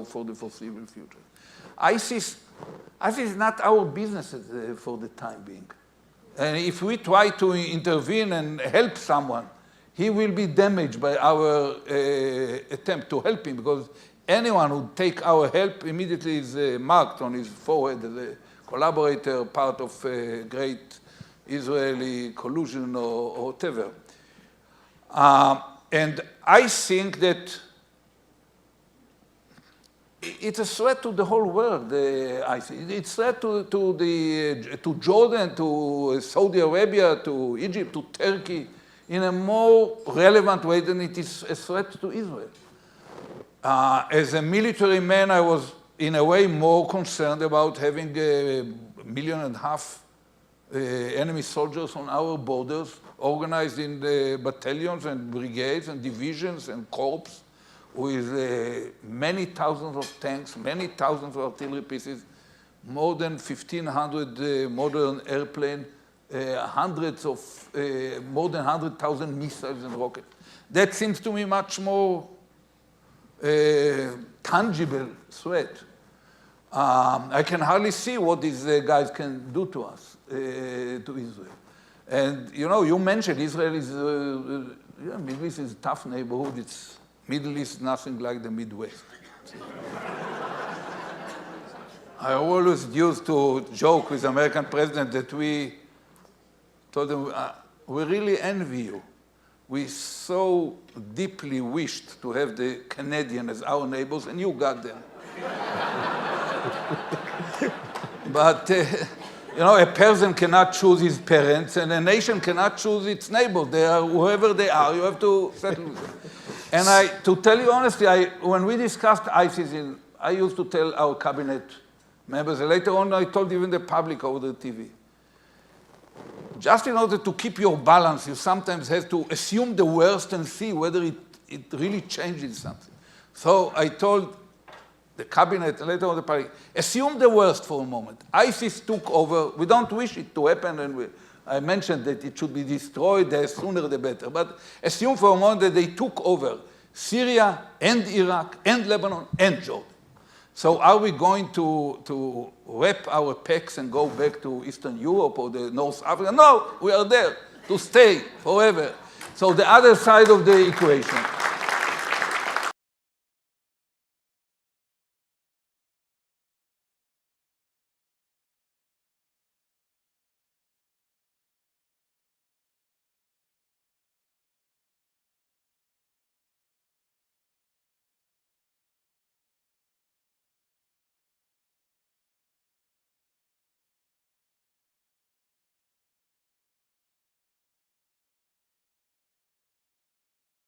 for the foreseeable future. ISIS is not our business for the time being. And if we try to intervene and help someone, he will be damaged by our attempt to help him, because anyone who take our help immediately is marked on his forehead as a collaborator, part of great Israeli collusion or whatever. And I think that it's a threat to the whole world, ISIS. It's a threat to Jordan, to Saudi Arabia, to Egypt, to Turkey, in a more relevant way than it is a threat to Israel. As a military man, I was, in a way, more concerned about having 1.5 million enemy soldiers on our borders, organized in the battalions and brigades and divisions and corps, with many thousands of tanks, many thousands of artillery pieces, more than 1,500 modern airplanes, more than 100,000 missiles and rockets. That seems to me much more tangible threat. I can hardly see what these guys can do to us, to Israel. And you mentioned Israel is, Middle East is a tough neighborhood. It's Middle East, nothing like the Midwest. I always used to joke with the American president that we told him, we really envy you. We so deeply wished to have the Canadians as our neighbors, and you got them. But, a person cannot choose his parents, and a nation cannot choose its neighbors. They are whoever they are. You have to settle with them. And to tell you honestly, when we discussed ISIS, I used to tell our cabinet members, and later on I told even the public over the TV, just in order to keep your balance, you sometimes have to assume the worst and see whether it really changes something. So I told the cabinet, and later on the public, assume the worst for a moment. ISIS took over. We don't wish it to happen, and I mentioned that it should be destroyed, the sooner the better. But assume for a moment that they took over Syria and Iraq and Lebanon and Jordan. So are we going to wrap our packs and go back to Eastern Europe or the North Africa? No, we are there to stay forever. So the other side of the equation.